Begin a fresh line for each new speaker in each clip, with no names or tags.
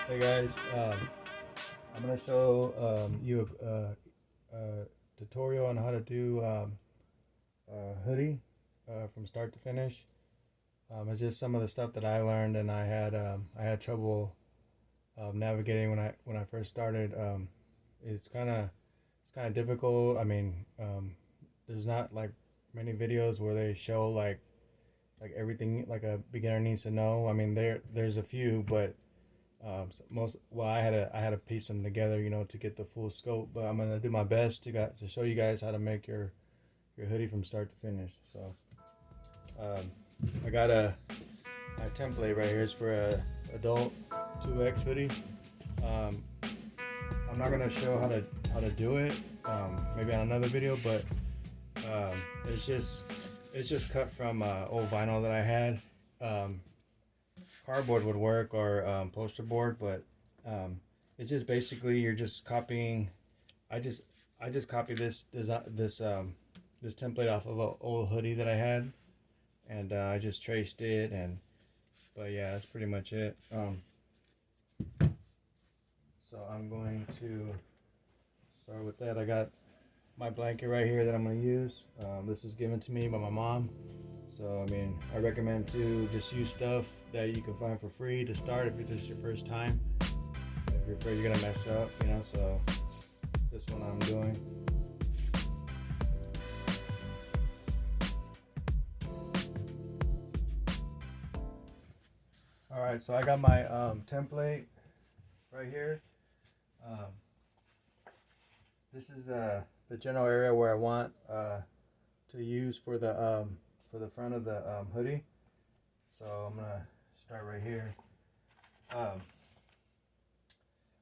Hey guys, I'm gonna show you a tutorial on how to do a hoodie from start to finish. It's just some of the stuff that I learned, and I had trouble navigating when I first started. It's kind of it's kind of difficult. I mean, there's not like many videos where they show like everything like a beginner needs to know. I mean, there's a few, but I had to piece them together, to get the full scope. But I'm gonna do my best to show you guys how to make your hoodie from start to finish. So um, I got a template right here. It's for a adult 2X hoodie. Um, I'm not gonna show how to do it. Maybe on another video, but um, it's just it's just cut from old vinyl that I had. Um, Cardboard would work, or poster board, but um, it's just basically you're just copying. I just I just copied this template off of an old hoodie that I had, and I just traced it. And but yeah, that's pretty much it. So I'm going to start with that. I got my blanket right here that I'm going to use. This was given to me by my mom. So I mean, I recommend to just use stuff that you can find for free to start if it's just your first time. If you're afraid you're gonna mess up, so this one I'm doing. All right, so I got my template right here. Um, this is the general area where I want to use for the front of the hoodie. So I'm gonna start right here. Um,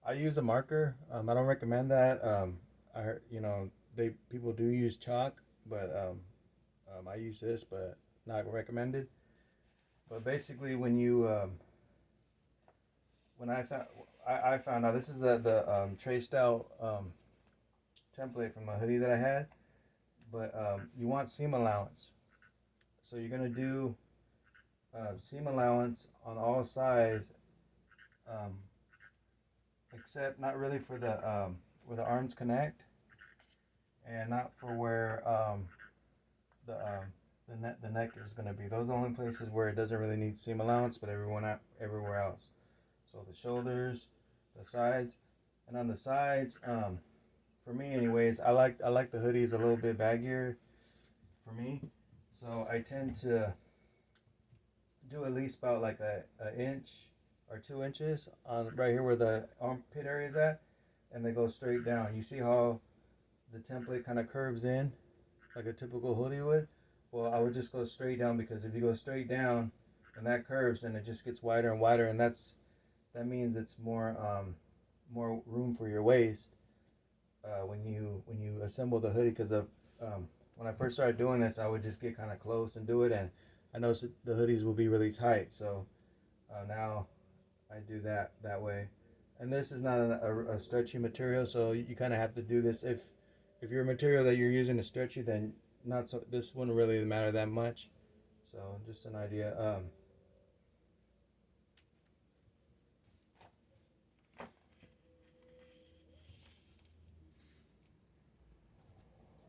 I use a marker. I don't recommend that. I heard, they people do use chalk, but I use this, but not recommended. But basically, when I found out, this is the traced out template from a hoodie that I had, but you want seam allowance. So you're gonna do seam allowance on all sides, um, except not really for the where the arms connect, and not for where the the neck is gonna be. Those are the only places where it doesn't really need seam allowance, but everywhere else. So the shoulders, the sides, and on the sides, for me anyways, I like the hoodies a little bit baggier for me. So I tend to do at least about like a inch or 2 inches on right here where the armpit area is at, and they go straight down. You see how the template kind of curves in like a typical hoodie would? Well, I would just go straight down, because if you go straight down and that curves, then it just gets wider and wider, and that means it's more room for your waist when you assemble the hoodie. Because when I first started doing this, I would just get kind of close and do it, and I noticed that the hoodies will be really tight. So now I do that way. And this is not a stretchy material, so you kind of have to do this. If your material that you're using is stretchy, then not so. This wouldn't really matter that much. So just an idea.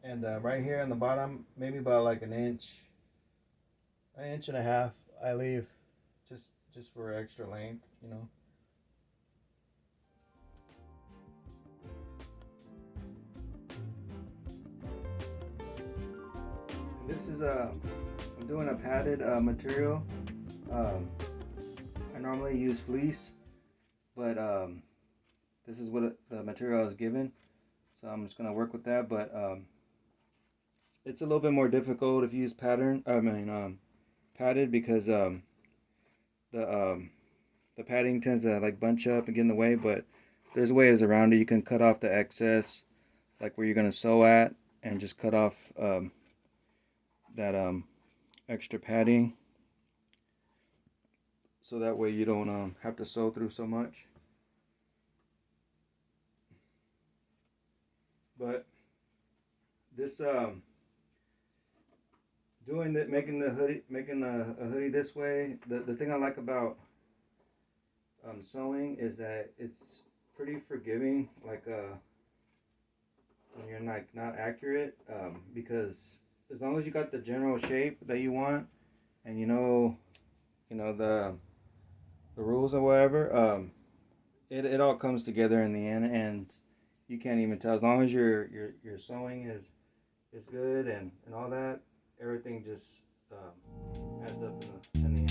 And right here in the bottom, maybe about like an inch and a half, I leave just for extra length. This is I'm doing a padded material. Um, I normally use fleece, but this is what the material I was given, so I'm just gonna work with that. But it's a little bit more difficult if you use padded, because the um, the padding tends to like bunch up and get in the way. But there's ways around it. You can cut off the excess, like where you're gonna sew at, and just cut off that extra padding, so that way you don't have to sew through so much. But this doing that, making a hoodie this way, the thing I like about sewing is that it's pretty forgiving. Like when you're not accurate, because as long as you got the general shape that you want, and the rules or whatever, it all comes together in the end, and you can't even tell as long as your sewing is good and all that. Everything just adds up in the end.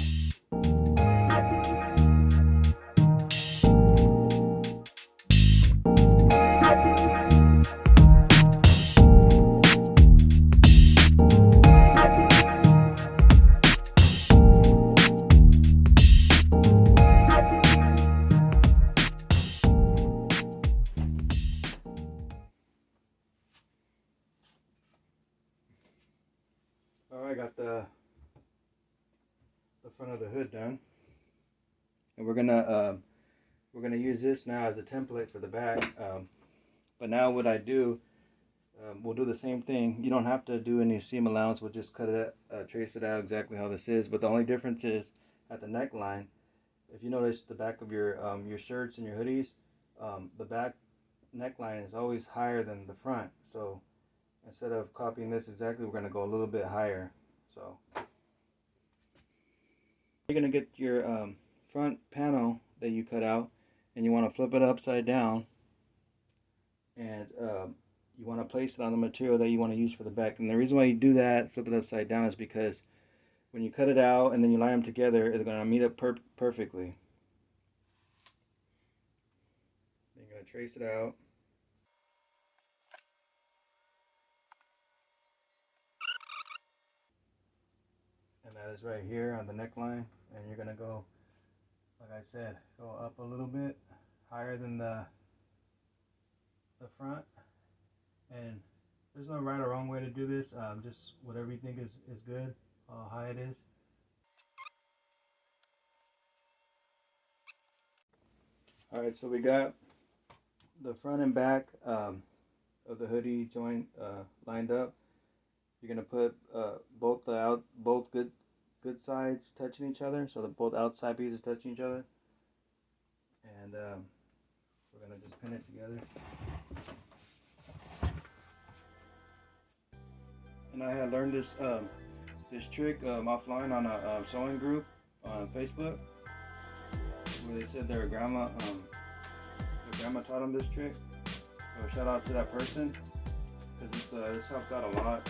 All right, got the front of the hood done, and we're gonna use this now as a template for the back. But now what I do, we'll do the same thing. You don't have to do any seam allowance. We'll just cut it, trace it out exactly how this is. But the only difference is at the neckline. If you notice the back of your shirts and your hoodies, the back neckline is always higher than the front. So instead of copying this exactly, we're gonna go a little bit higher. So you're gonna get your front panel that you cut out, and you want to flip it upside down, and you want to place it on the material that you want to use for the back. And the reason why you do that, flip it upside down, is because when you cut it out and then you line them together, it's going to meet up perfectly. You're going to trace it out. And that is right here on the neckline. And you're going to go, like I said, go up a little bit higher than the front. And there's no right or wrong way to do this. Just whatever you think is good, how high it is. All right, so we got the front and back of the hoodie joint lined up. You're gonna put both good sides touching each other, so that both outside pieces touching each other, and we're gonna just pin it together. And I had learned this trick offline on a sewing group on Facebook, where they said their grandma taught them this trick. So shout out to that person, because this helped out a lot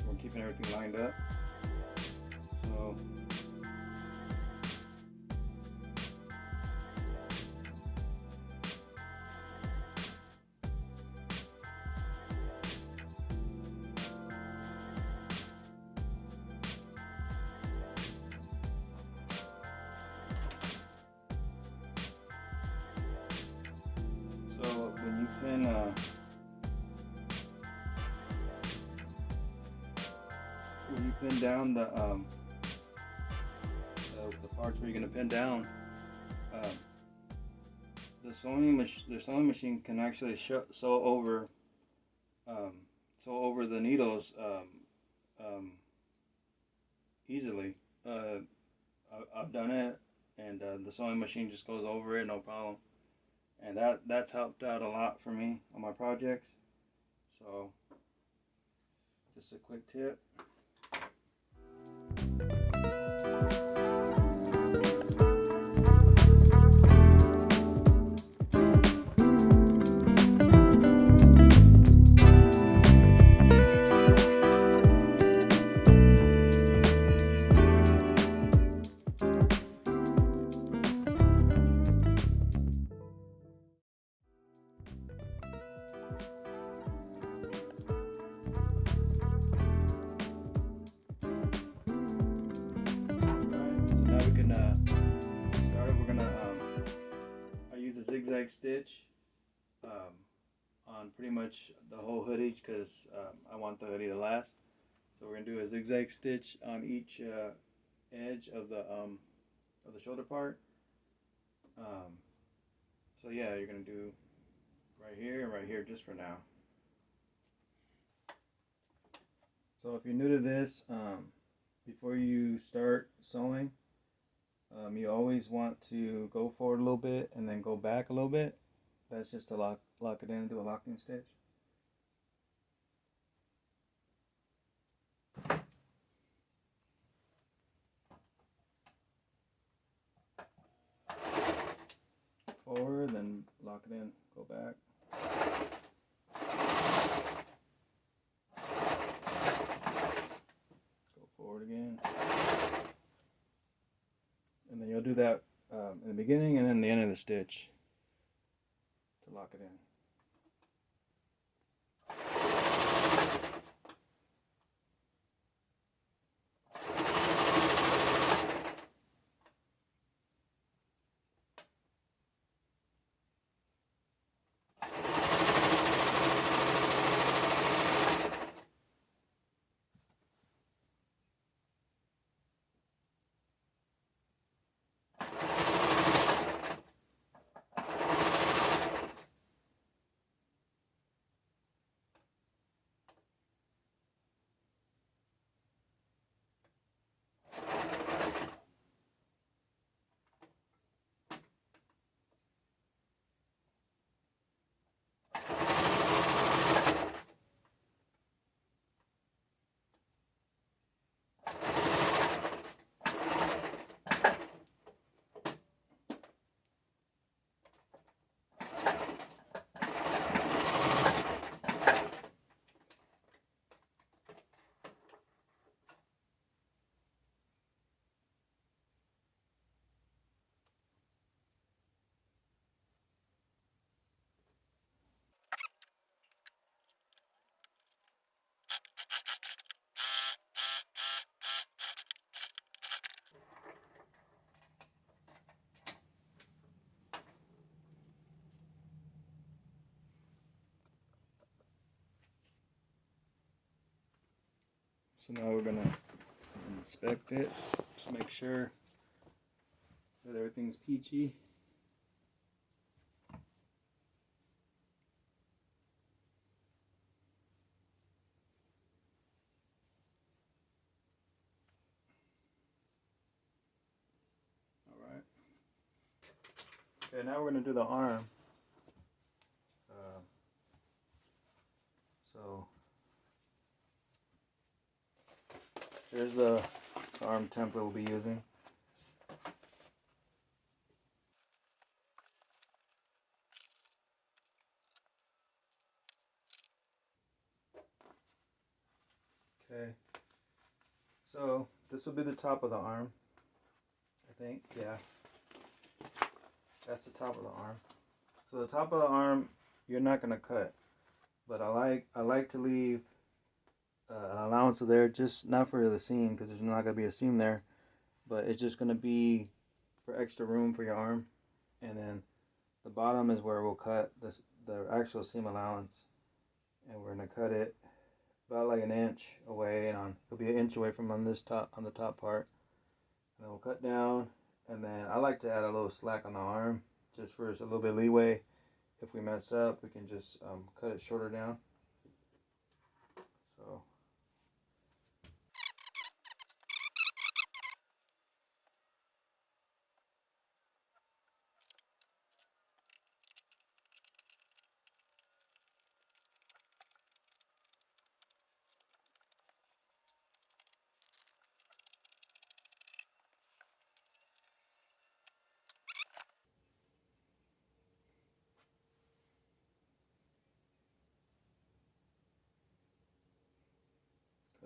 when keeping everything lined up. So when you pin down the parts where you're gonna pin down, the sewing machine can actually sew over the needles easily. I've done it, and the sewing machine just goes over it, no problem. And that's helped out a lot for me on my projects. So just a quick tip. Zigzag stitch on pretty much the whole hoodie, because I want the hoodie to last. So we're gonna do a zigzag stitch on each edge of the shoulder part. So yeah, you're gonna do right here and right here just for now. So if you're new to this, before you start sewing, You always want to go forward a little bit and then go back a little bit. That's just to lock it in and do a locking stitch. Forward, then lock it in, go back. Go forward again. And then you'll do that in the beginning and then the end of the stitch to lock it in. So now we're gonna inspect it, just make sure that everything's peachy. Alright. Okay, now we're gonna do the arm. So here's the arm template we'll be using. Okay, so this will be the top of the arm, I think, yeah. That's the top of the arm. So the top of the arm, you're not gonna cut, but I like to leave an allowance of there, just not for the seam, because there's not gonna be a seam there, but it's just gonna be for extra room for your arm. And then the bottom is where we'll cut the actual seam allowance, and we're gonna cut it about like an inch away, and it'll be an inch away from on the top part. And then we'll cut down, and then I like to add a little slack on the arm just for a little bit of leeway. If we mess up, we can just cut it shorter down. So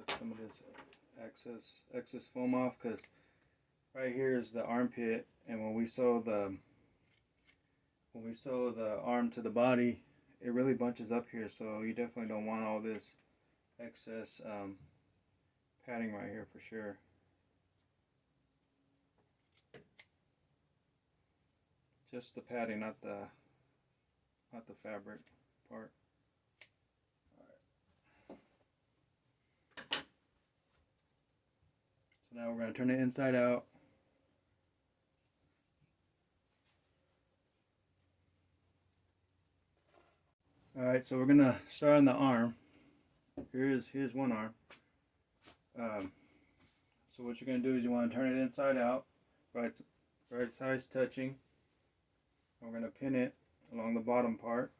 cut some of this excess foam off, because right here is the armpit, and when we sew the arm to the body, it really bunches up here, so you definitely don't want all this excess padding right here for sure. Just the padding, not the fabric part. So now we're going to turn it inside out. Alright, so we're going to start on the arm. Here's one arm. So what you're going to do is you want to turn it inside out. Right, right sides touching. We're going to pin it along the bottom part.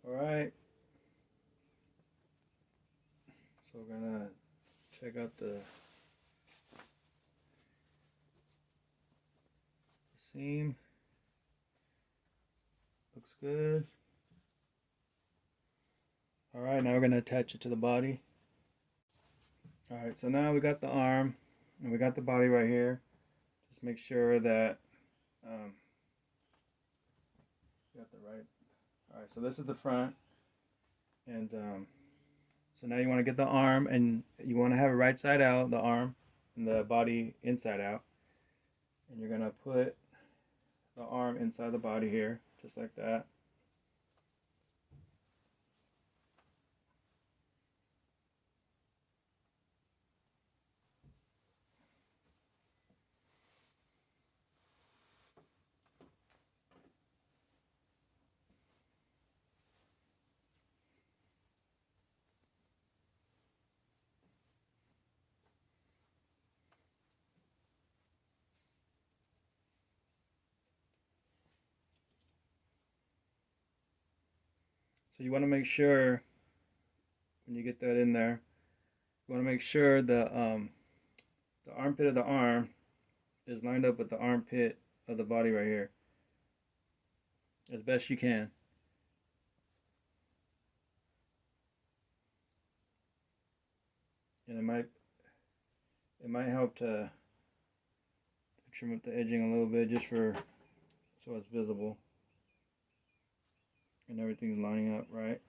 Alright, so we're gonna check out the seam. Looks good. Alright, now we're gonna attach it to the body. Alright, so now we got the arm and we got the body right here. Just make sure that you got the right. Alright, so this is the front. And so now you want to get the arm, and you want to have it right side out, the arm, and the body inside out. And you're going to put the arm inside the body here, just like that. So you want to make sure, when you get that in there, you want to make sure the armpit of the arm is lined up with the armpit of the body right here, as best you can. And it might help to trim up the edging a little bit, just so it's visible and everything's lining up right.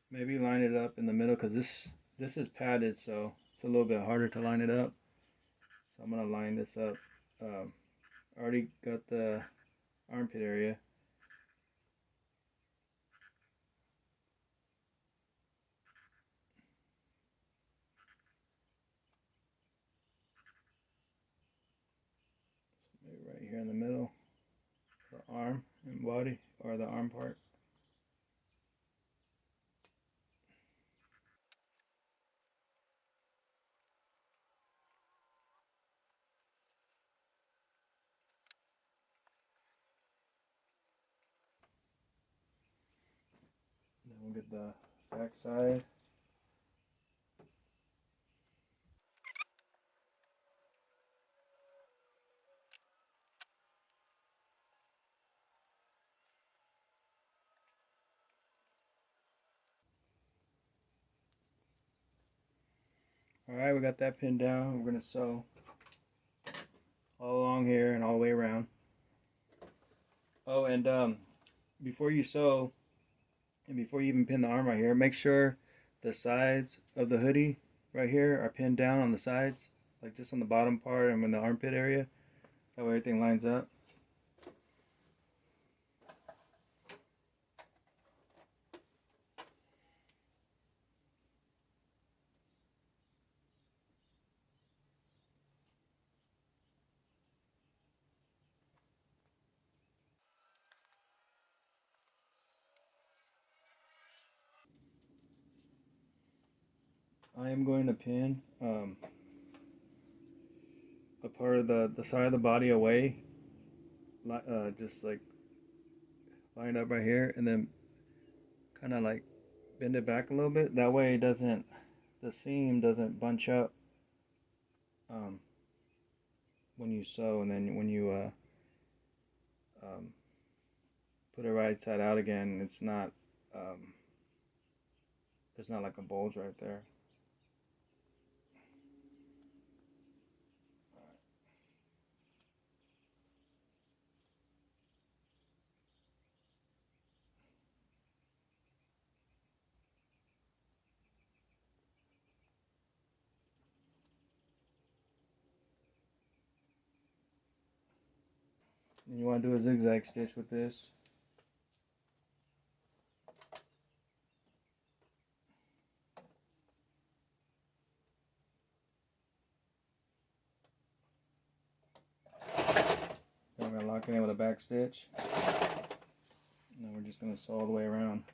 Maybe line it up in the middle, because this is padded, so it's a little bit harder to line it up. So I'm gonna line this up. I already got the armpit area. Maybe right here in the middle, the arm and body, or the arm part. Then we'll get the back side. Alright, we got that pinned down. We're gonna sew all along here and all the way around. Oh, and before you sew, And before you even pin the arm right here, make sure the sides of the hoodie right here are pinned down on the sides, like just on the bottom part and in the armpit area. That way everything lines up. I am going to pin a part of the side of the body away, just like line up right here, and then kind of like bend it back a little bit. That way it doesn't, the seam doesn't bunch up um, when you sew, and then when you um, put it right side out again, um, it's not like a bulge right there. And you want to do a zigzag stitch with this. Then we're going to lock it in with a back stitch. And then we're just going to sew all the way around.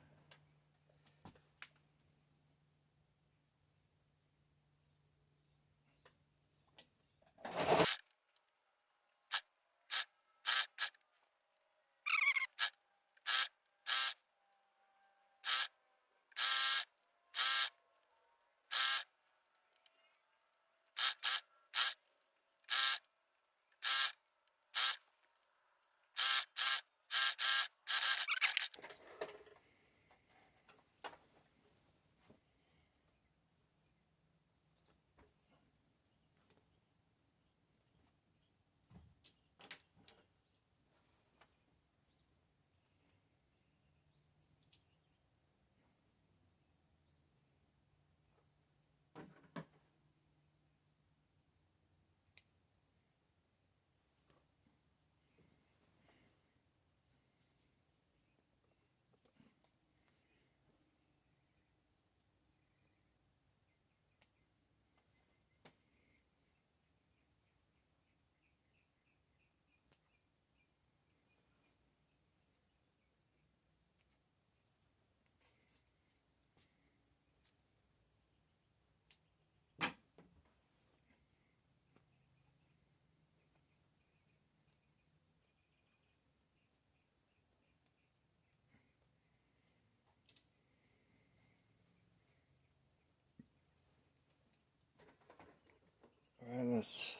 Alright, let's...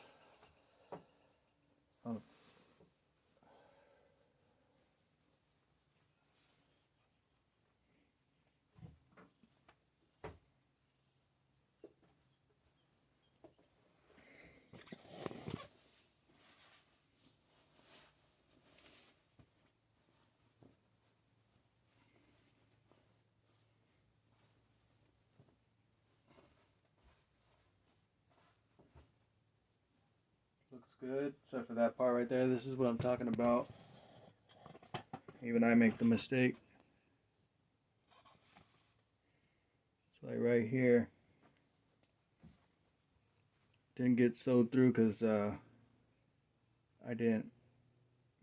Oh. Looks good, except for that part right there. This is what I'm talking about. Even I make the mistake. It's like right here. Didn't get sewed through because I didn't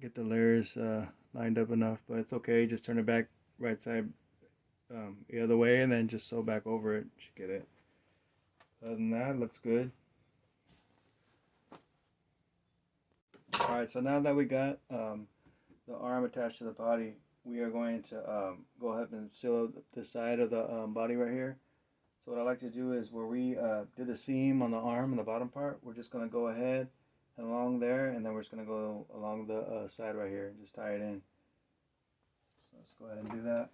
get the layers lined up enough, but it's okay. Just turn it back right side the other way and then just sew back over it. Should get it. Other than that, it looks good. Alright, so now that we got the arm attached to the body, we are going to go ahead and seal the side of the body right here. So what I like to do is where we did the seam on the arm and the bottom part, we're just going to go ahead and along there, and then we're just going to go along the side right here and just tie it in. So let's go ahead and do that.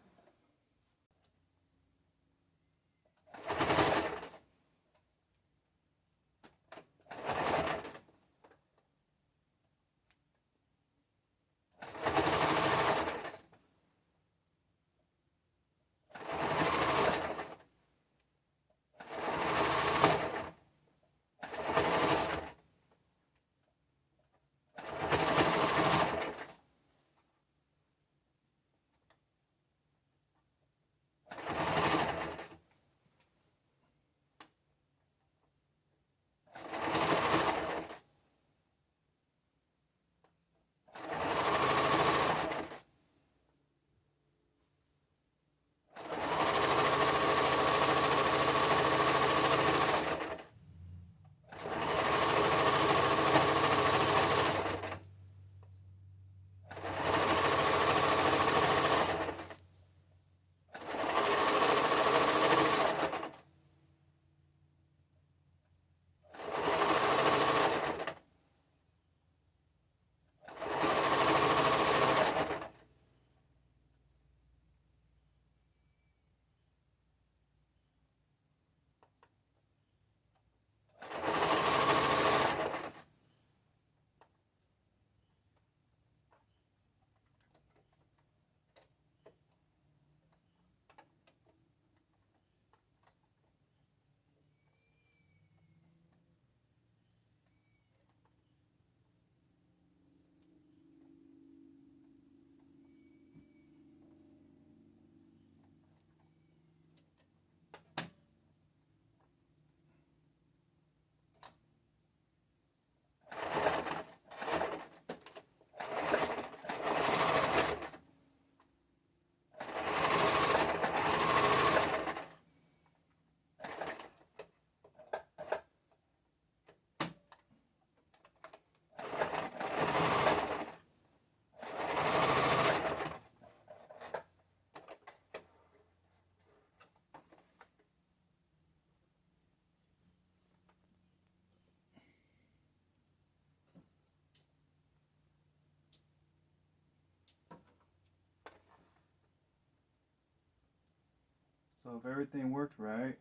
So if everything worked right,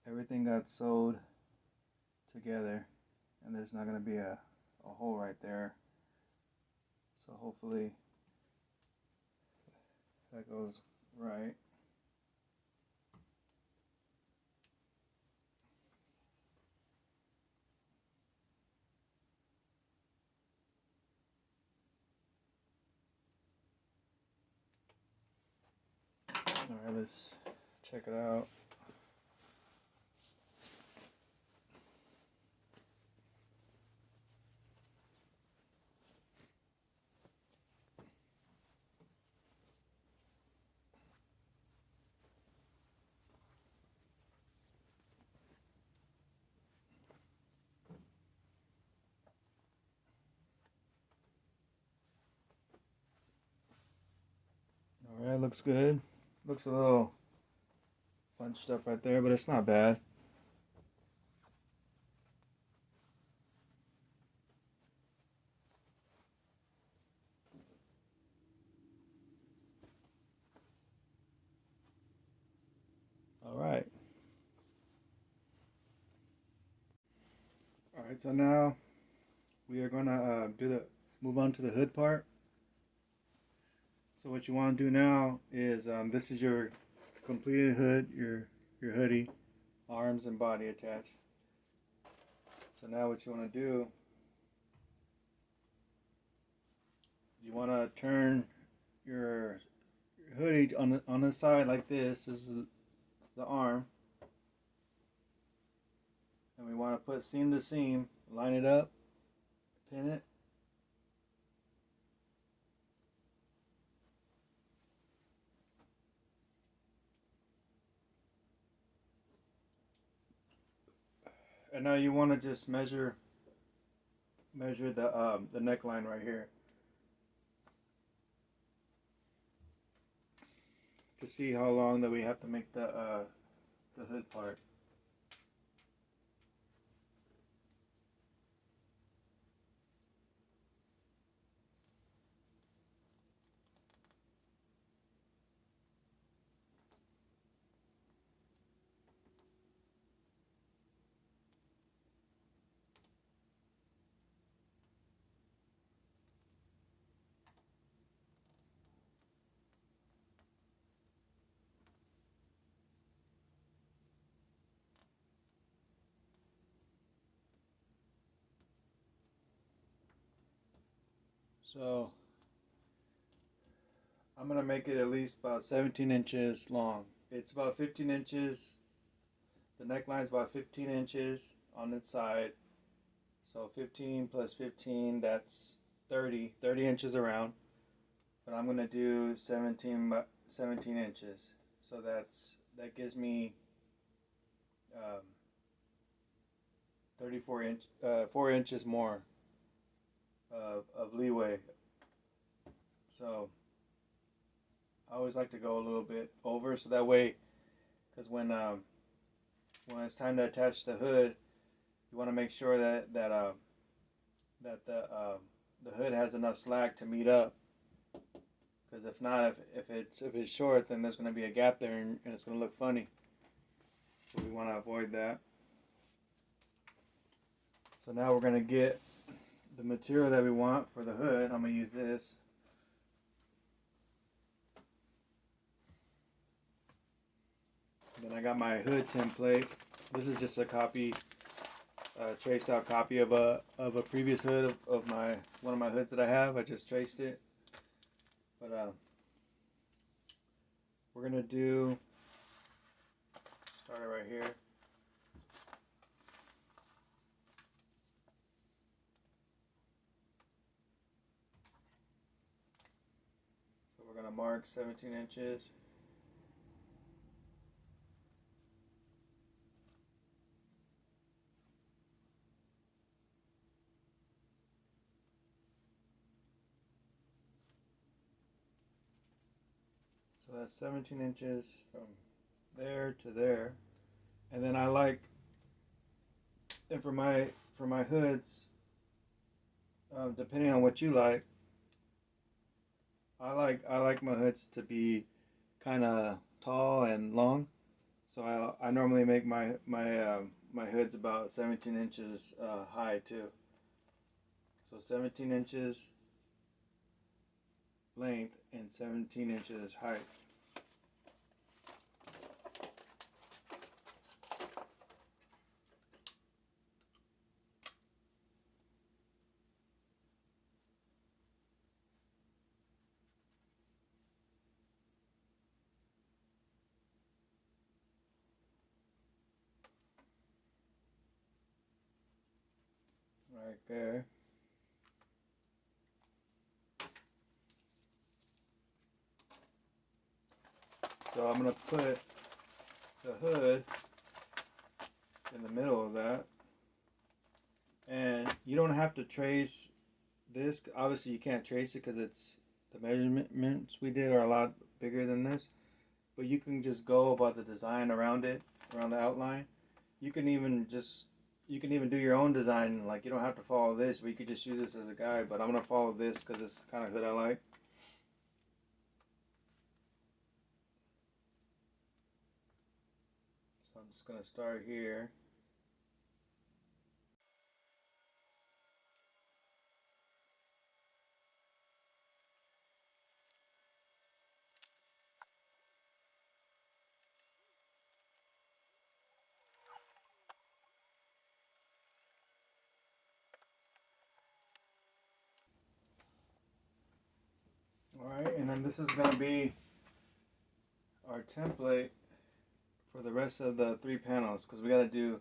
everything got sewed together, and there's not going to be a hole right there. So hopefully that goes right. Alright, let's check it out. Alright, looks good. Looks a little bunched up right there, but it's not bad. Alright. Alright, so now we are gonna move on to the hood part. So what you want to do now is this is your completed hood, your hoodie, arms and body attached. So now what you want to do, you want to turn your hoodie on the side like this. This is the arm, and we want to put seam to seam, line it up, pin it. And now you want to just measure the neckline right here to see how long that we have to make the hood part. So I'm gonna make it at least about 17 inches long. It's about 15 inches. The neckline is about 15 inches on its side. So 15 plus 15, that's 30 inches around. But I'm gonna do 17 inches. So that gives me 4 inches more of leeway. So I always like to go a little bit over, so that way, because when it's time to attach the hood, you want to make sure that the hood has enough slack to meet up. Because if not, if it's short, then there's going to be a gap there, and it's going to look funny. So we want to avoid that. So now we're going to get the material that we want for the hood. I'm going to use this. Then I got my hood template. This is just a copy, traced out copy of a previous hood of one of my hoods that I have. I just traced it. But we're gonna start it right here. So we're gonna mark 17 inches. So that's 17 inches from there to there. And then I like, and for my hoods, depending on what you like, I like my hoods to be kind of tall and long. So I normally make my hoods about 17 inches high too. So 17 inches length and 17 inches height. Right there. So I'm gonna put the hood in the middle of that, and you don't have to trace this. Obviously, you can't trace it because it's the measurements we did are a lot bigger than this. But you can just go about the design around it, around the outline. You can even do your own design. Like you don't have to follow this, but you could just use this as a guide. But I'm gonna follow this because it's the kind of hood I like. So I'm just gonna start here. All right, and then this is gonna be our template for the rest of the 3 panels because we gotta do.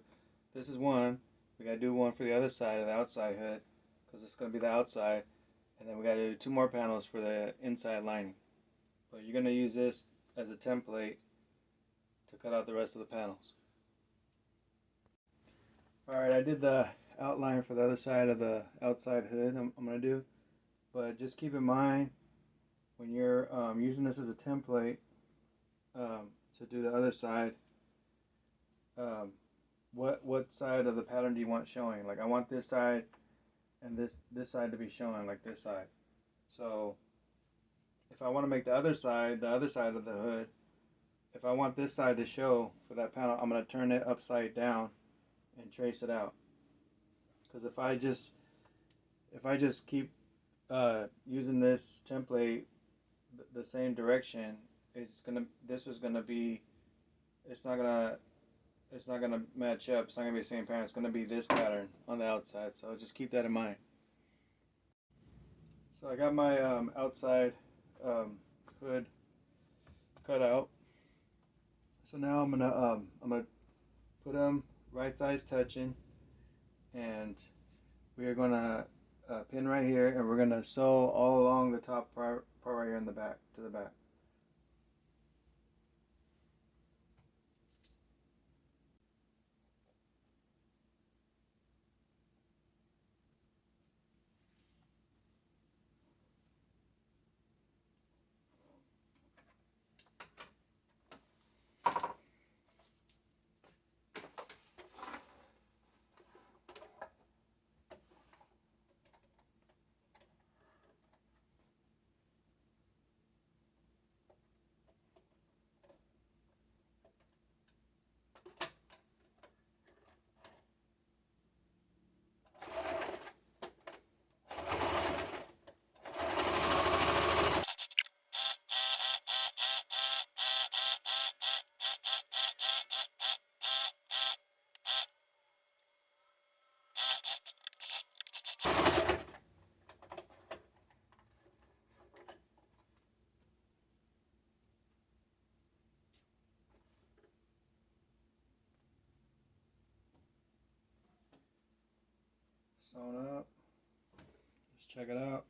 This is one. We gotta do one for the other side of the outside hood because it's gonna be the outside, and then we gotta do 2 more panels for the inside lining. But you're gonna use this as a template to cut out the rest of the panels. Alright, I did the outline for the other side of the outside hood I'm gonna do, but just keep in mind when you're using this as a template to do the other side, what side of the pattern do you want showing? Like I want this side and this side to be showing like this side. So if I want to make the other side of the hood, if I want this side to show for that panel, I'm going to turn it upside down and trace it out. Because if I just keep using this template the same direction, this is gonna be, it's not gonna match up. It's not gonna be the same pattern. It's gonna be this pattern on the outside. So just keep that in mind. So I got my outside hood cut out. So now I'm gonna put them right sides touching, and we are gonna pin right here, and we're gonna sew all along the top part right here in the back to the back. Sewn up. Let's check it out.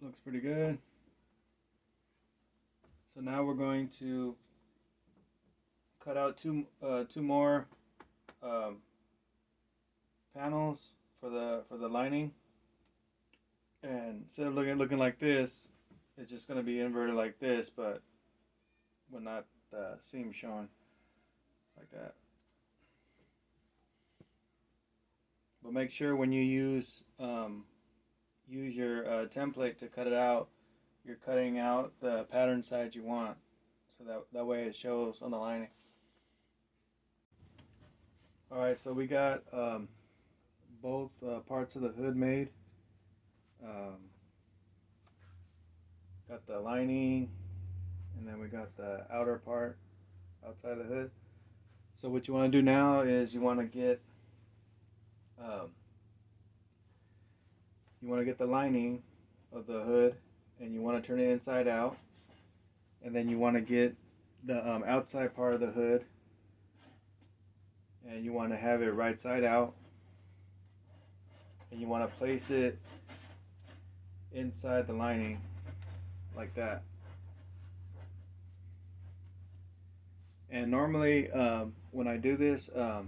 Looks pretty good. So now we're going to cut out two more panels for the lining, and instead of looking like this, it's just going to be inverted like this, but with not the seam showing like that. But make sure when you use your template to cut it out, you're cutting out the pattern size you want, so that way it shows on the lining. Alright, so we got both parts of the hood made. Got the lining, and then we got the outer part outside the hood. So what you want to do now is you want to get the lining of the hood, and you want to turn it inside out, and then you want to get the outside part of the hood, and you want to have it right side out, and you want to place it inside the lining like that. And normally when I do this, I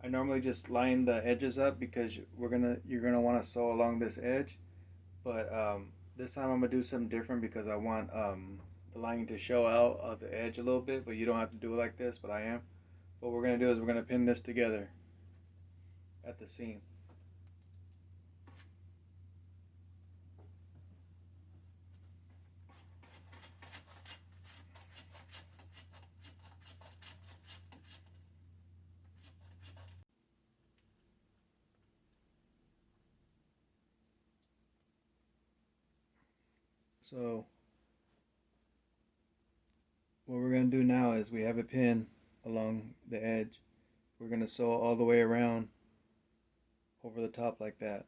normally just line the edges up because you're gonna want to sew along this edge. But this time I'm gonna do something different because I want the lining to show out of the edge a little bit. But you don't have to do it like this, but I am. What we're gonna do is we're gonna pin this together at the seam. So what we're going to do now is we have a pin along the edge. We're going to sew all the way around over the top like that.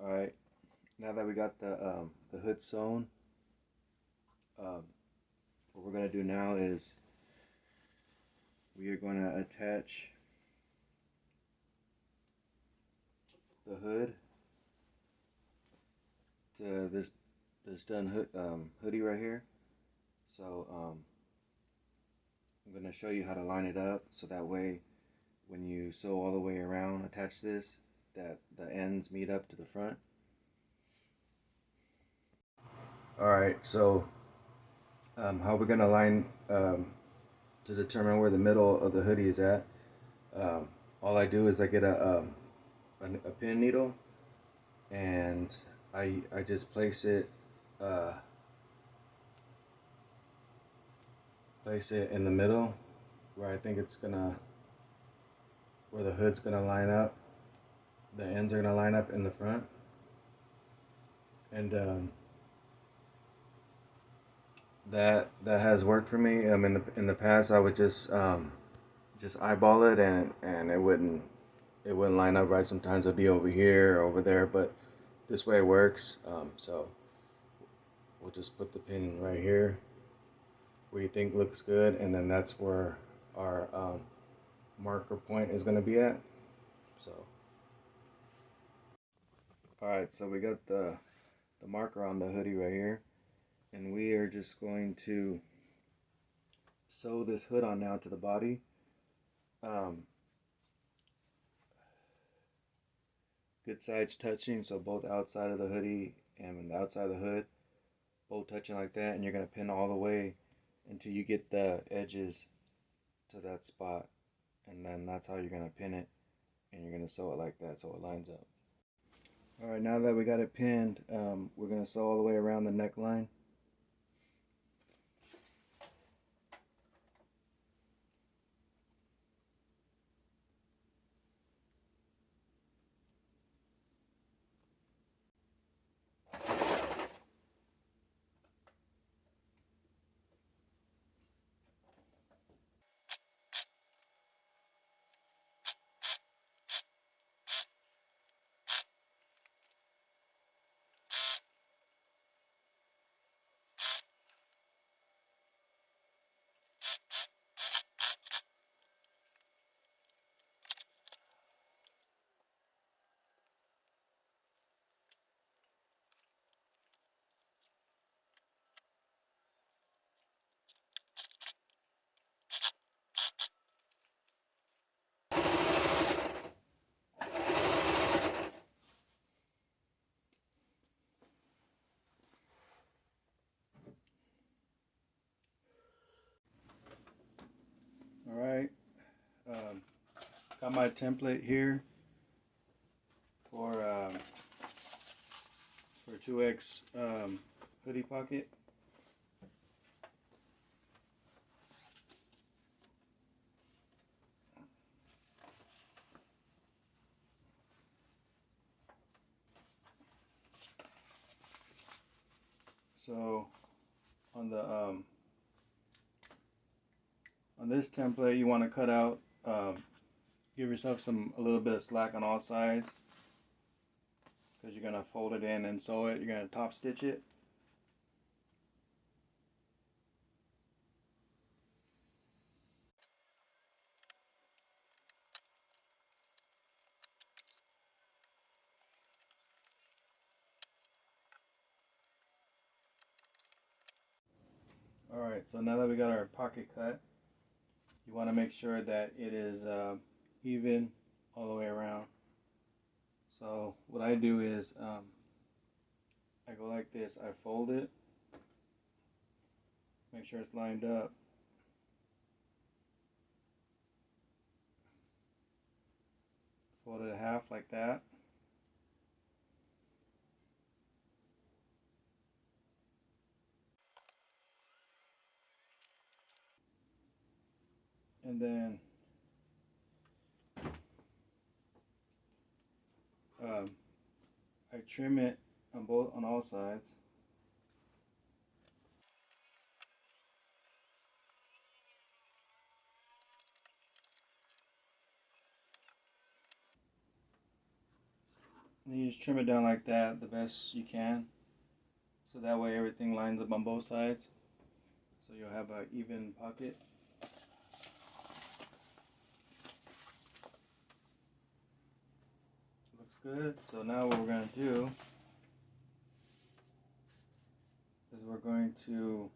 Alright, now that we got the hood sewn, what we're going to do now is we are going to attach the hood to this done hoodie right here. So I'm going to show you how to line it up so that way when you sew all the way around, attach this, that the ends meet up to the front. Alright, so how we're going to line to determine where the middle of the hoodie is at. All I do is I get a pin needle, and I just place it in the middle where I think it's gonna, where the hood's gonna line up. The ends are gonna line up in the front, and that has worked for me. In the past I would just eyeball it, and it wouldn't line up right. Sometimes it'd be over here or over there, but this way it works. So we'll just put the pin right here where you think looks good, and then that's where our marker point is going to be at. So alright, so we got the marker on the hoodie right here, and we are just going to sew this hood on now to the body. Good sides touching, so both outside of the hoodie and the outside of the hood both touching like that, and you're going to pin all the way until you get the edges to that spot, and then that's how you're going to pin it, and you're going to sew it like that so it lines up. Alright, now that we got it pinned, we're going to sew all the way around the neckline. got my template here for 2X hoodie pocket. So on the on this template, you want to cut out, give yourself a little bit of slack on all sides, because you're gonna fold it in and sew it. You're gonna top stitch it. Alright, so now that we got our pocket cut, you want to make sure that it is even all the way around. So what I do is I go like this. I fold it, make sure it's lined up. Fold it in half like that. And then I trim it on all sides. And you just trim it down like that the best you can, so that way everything lines up on both sides, so you'll have an even pocket. Looks good. So now what we're going to do is we're going to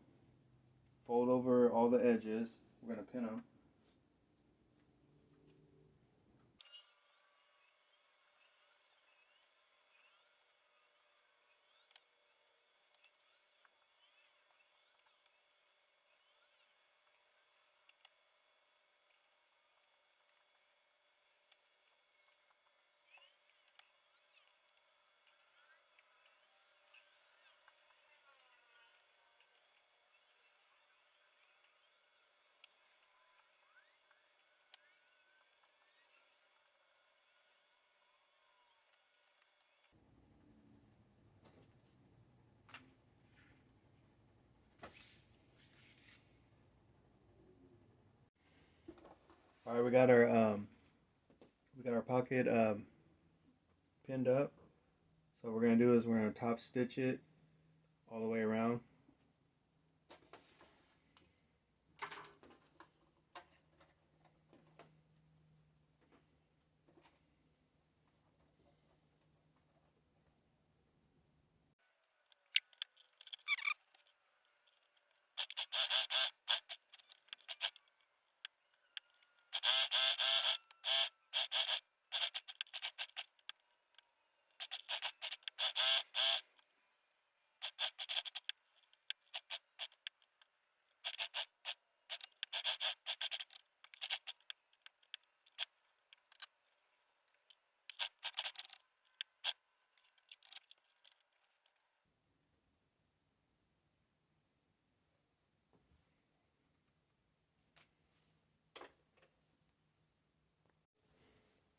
fold over all the edges. We're going to pin them. All right, we got our pocket pinned up. So what we're going to do is we're going to top stitch it all the way around.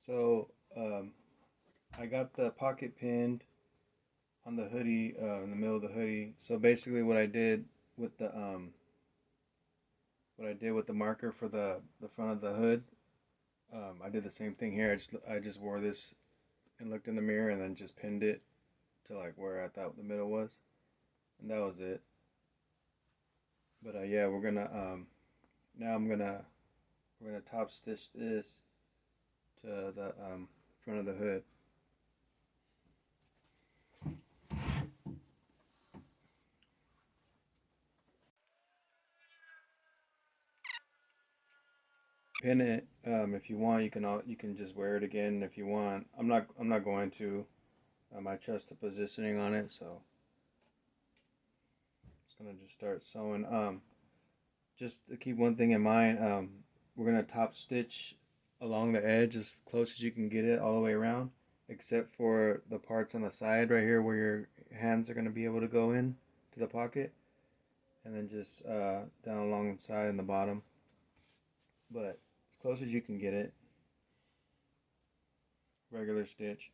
So I got the pocket pinned on the hoodie, in the middle of the hoodie. So basically, what I did with the marker for the front of the hood, I did the same thing here. I just wore this and looked in the mirror and then just pinned it to like where I thought the middle was, and that was it. But yeah, we're gonna now we're gonna top stitch this to the front of the hood. Pin it if you want. You can just wear it again if you want. I'm not going to. I trust the positioning on it, so just gonna just start sewing. Just to keep one thing in mind, we're gonna top stitch along the edge as close as you can get it all the way around, except for the parts on the side right here where your hands are going to be able to go in to the pocket, and then just down along the side and the bottom. But as close as you can get it, regular stitch.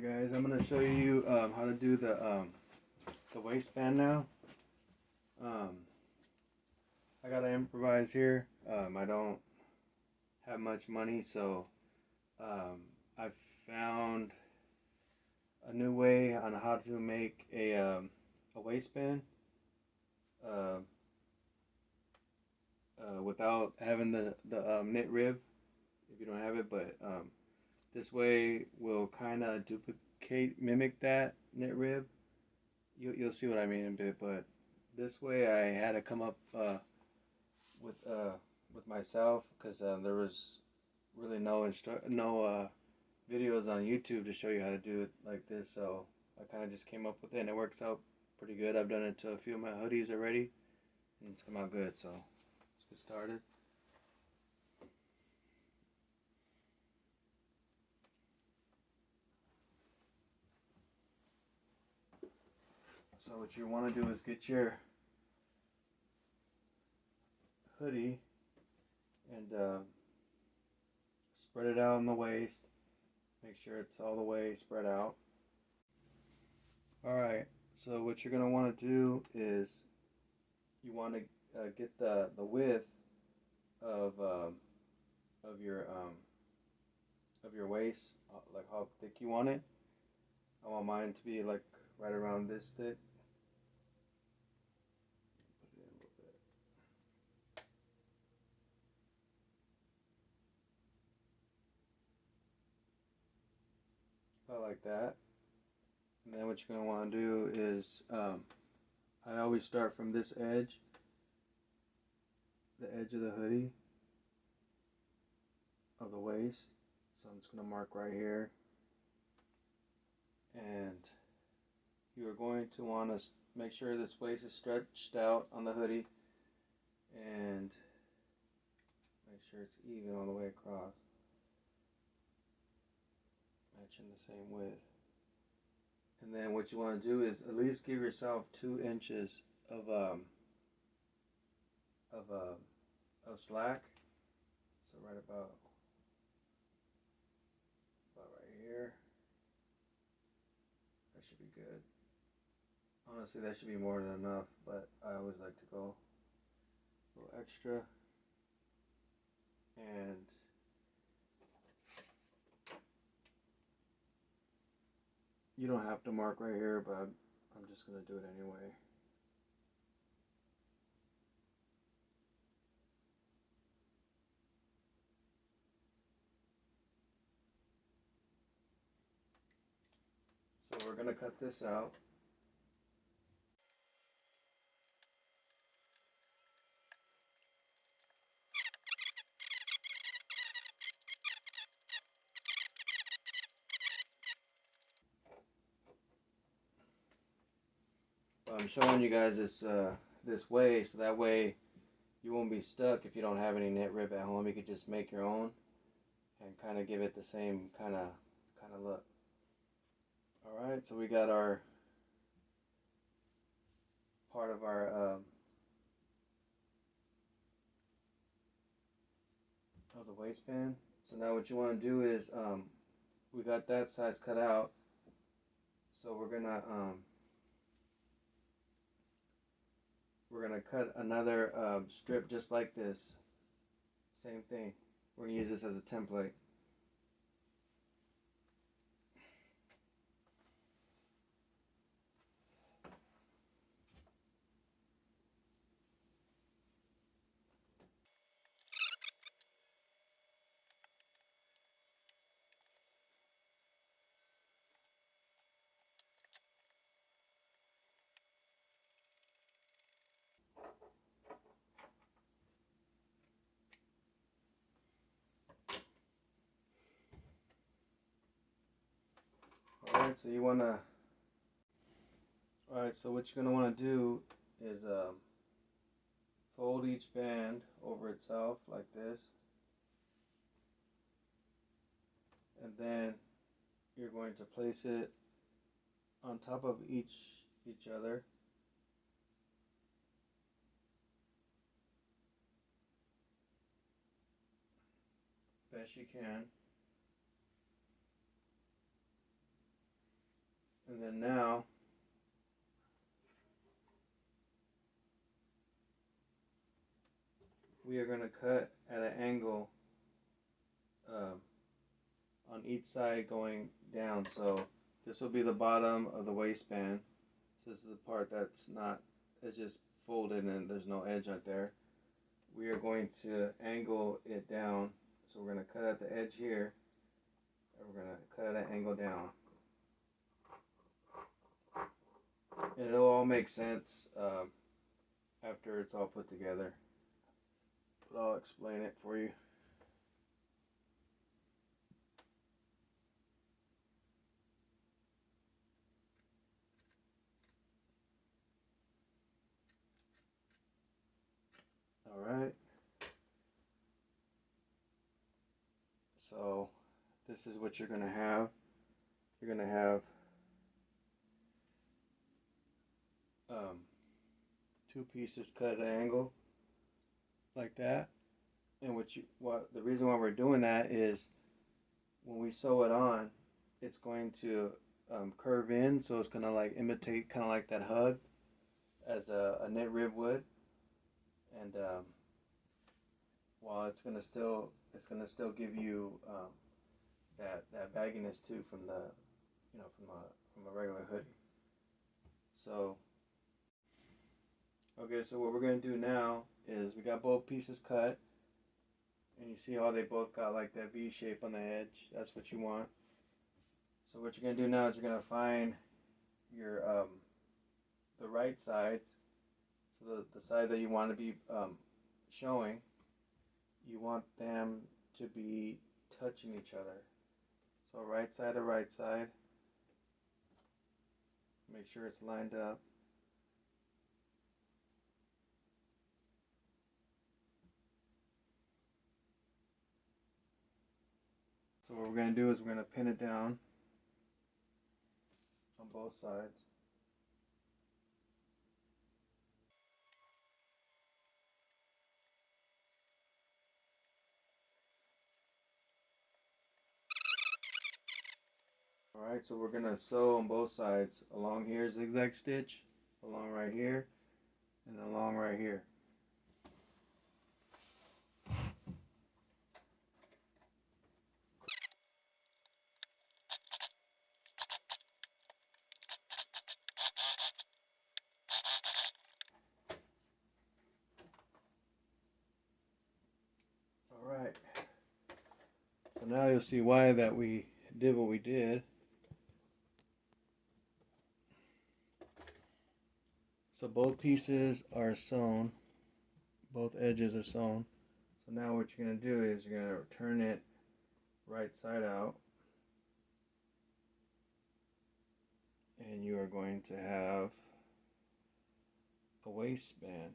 Alright guys, I'm going to show you how to do the waistband now. I got to improvise here. I don't have much money, so I found a new way on how to make a waistband without having the knit rib if you don't have it, but this way will kind of mimic that knit rib. You'll see what I mean in a bit, but this way I had to come up with myself because there was really no videos on YouTube to show you how to do it like this, so I kind of just came up with it and it works out pretty good. I've done it to a few of my hoodies already and it's come out good, so let's get started. So what you want to do is get your hoodie and spread it out on the waist. Make sure it's all the way spread out. Alright, so what you're going to want to do is you want to get the width of your waist, like how thick you want it. I want mine to be like right around this thick. Put it in a little bit. About like that. And then what you're going to want to do is, I always start from this edge, the edge of the hoodie, of the waist. So I'm just going to mark right here. And you are going to want to make sure this waist is stretched out on the hoodie and make sure it's even all the way across, matching the same width. And then what you want to do is at least give yourself 2 inches of slack. So right about right here. That should be good. Honestly, that should be more than enough, but I always like to go a little extra. And you don't have to mark right here, but I'm just going to do it anyway. So we're going to cut this out. I'm showing you guys this way, so that way you won't be stuck if you don't have any knit rib at home. You could just make your own and kind of give it the same kind of look. All right, so we got our part of our of the waistband. So now what you want to do is we got that size cut out, so we're gonna cut another strip just like this. Same thing. We're gonna use this as a template. Alright, so you wanna Alright, so what you're gonna wanna do is fold each band over itself like this. And then you're going to place it on top of each other. Best you can. And then now we are going to cut at an angle um, on each side going down. So this will be the bottom of the waistband. So this is the part that's not, it's just folded and there's no edge out there. We are going to angle it down. So we're going to cut at the edge here, and we're going to cut at an angle down. And it'll all make sense after it's all put together. But I'll explain it for you. Alright. So this is what you're going to have. You're going to have two pieces cut at an angle like that. And the reason why we're doing that is when we sew it on, it's going to curve in, so it's going to like imitate kind of like that hug as a knit rib would. And while it's gonna still give you that bagginess too from the from a regular hoodie. So okay, so what we're gonna do now is we got both pieces cut, and you see how they both got like that V shape on the edge. That's what you want. So what you're gonna do now is you're gonna find your the right sides. So the side that you want to be showing, you want them to be touching each other. So right side to right side. Make sure it's lined up. So what we're going to do is we're going to pin it down on both sides. Alright, so we're going to sew on both sides. Along here, zigzag stitch, along right here, and along right here. Alright, so now you'll see why that we did what we did. So both pieces are sewn, both edges are sewn. So now what you're going to do is you're going to turn it right side out, and you are going to have a waistband.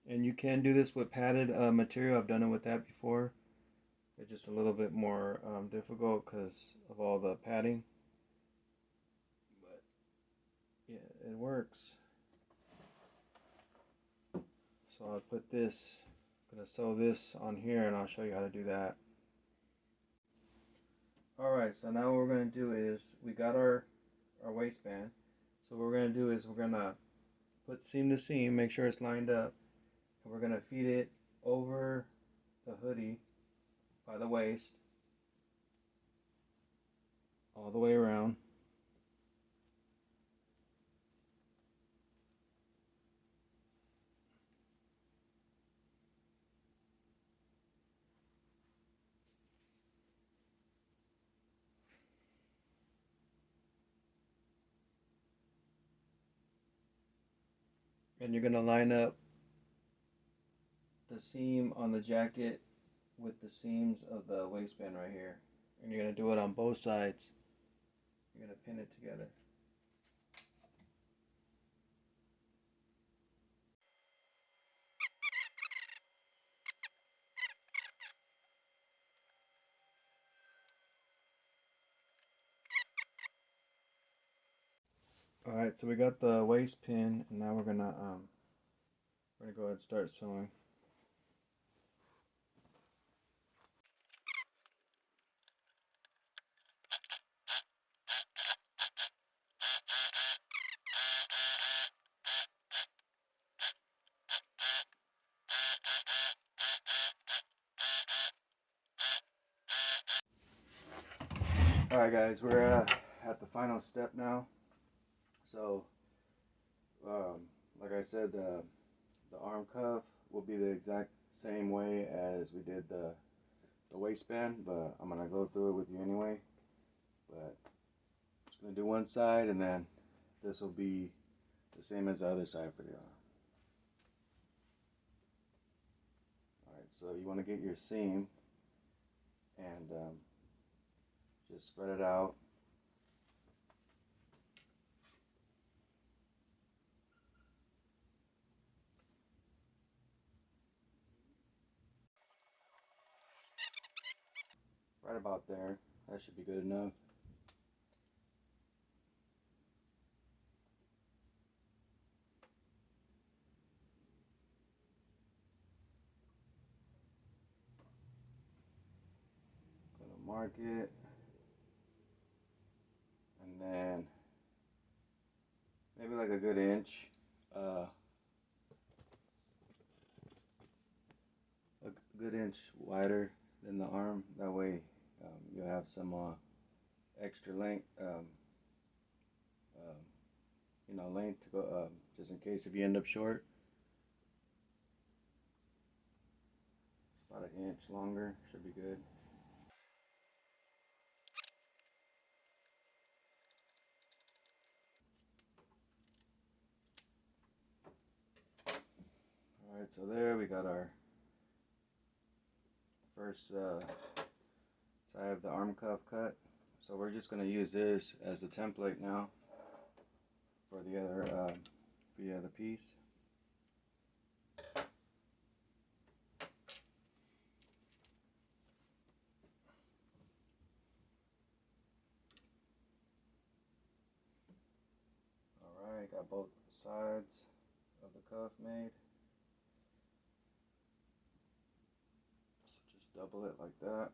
And you can do this with padded material. I've done it with that before. It's just a little bit more difficult because of all the padding. But yeah, it works. So I'll put this, I'm going to sew this on here, and I'll show you how to do that. Alright, so now what we're going to do is, we got our waistband. So what we're going to do is we're going to put seam to seam, make sure it's lined up. And we're going to feed it over the hoodie by the waist, all the way around. And you're going to line up the seam on the jacket with the seams of the waistband right here. And you're going to do it on both sides. You're going to pin it together. Alright, so we got the waist pin, and now we're gonna go ahead and start sewing. Alright guys, we're at the final step now. So, like I said, the arm cuff will be the exact same way as we did the waistband, but I'm going to go through it with you anyway. But I'm just going to do one side, and then this will be the same as the other side for the arm. Alright, so you want to get your seam and just spread it out. Right about there. That should be good enough. Gonna mark it, and then maybe like a good inch. A good inch wider than the arm. That way you'll have some extra length, length to go, just in case if you end up short. It's about an inch longer, should be good. Alright, so there we got our first side of the arm cuff cut. So we're just going to use this as a template now for the other piece. Alright, got both sides of the cuff made. So just double it like that.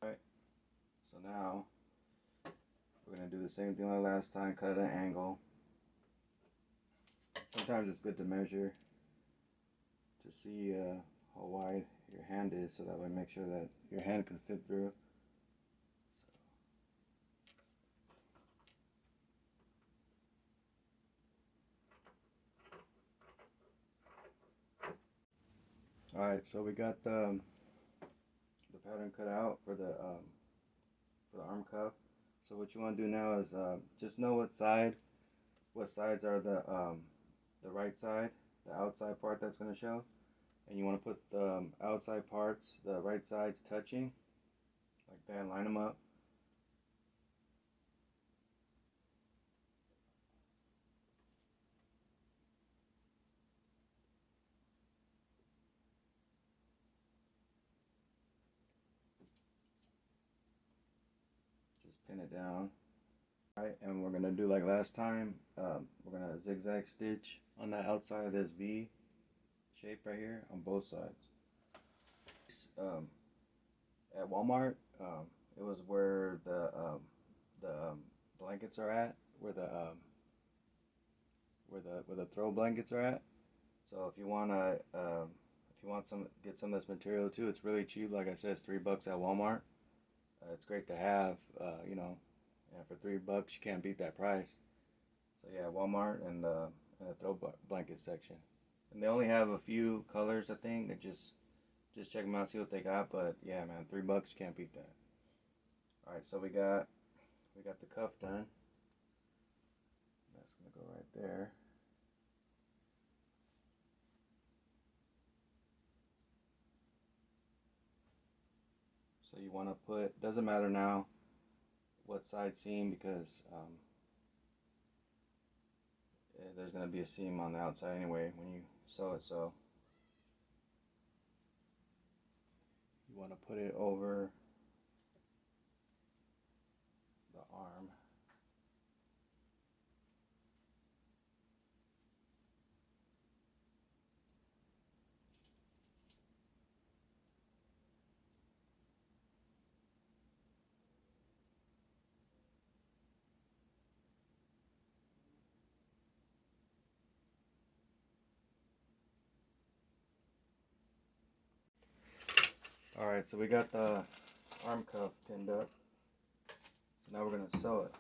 Alright, so now we're going to do the same thing like last time, cut at an angle. Sometimes it's good to measure to see how wide your hand is, so that way make sure that your hand can fit through. Alright, so we got the pattern cut out for the arm cuff. So what you want to do now is just know what sides are the right side, the outside part that's going to show, and you want to put the outside parts, the right sides touching, like that. Line them up. Just pin it down. Alright, and we're going to do like last time. We're going to zigzag stitch on the outside of this V shape right here on both sides. At Walmart, it was where the blankets are at, where the throw blankets are at. So if you wanna get some of this material too, it's really cheap. Like I said, it's $3 at Walmart. It's great to have, and for $3 you can't beat that price. So yeah, Walmart and the throw blanket section, and they only have a few colors, I think. They just check them out, see what they got. But yeah, man, $3 you can't beat that. All right, so we got the cuff done. That's gonna go right there. So you want to put, doesn't matter now what side seam, because there's going to be a seam on the outside anyway when you sew it, so you want to put it over the arm. Alright, so we got the arm cuff pinned up. So now we're going to sew it.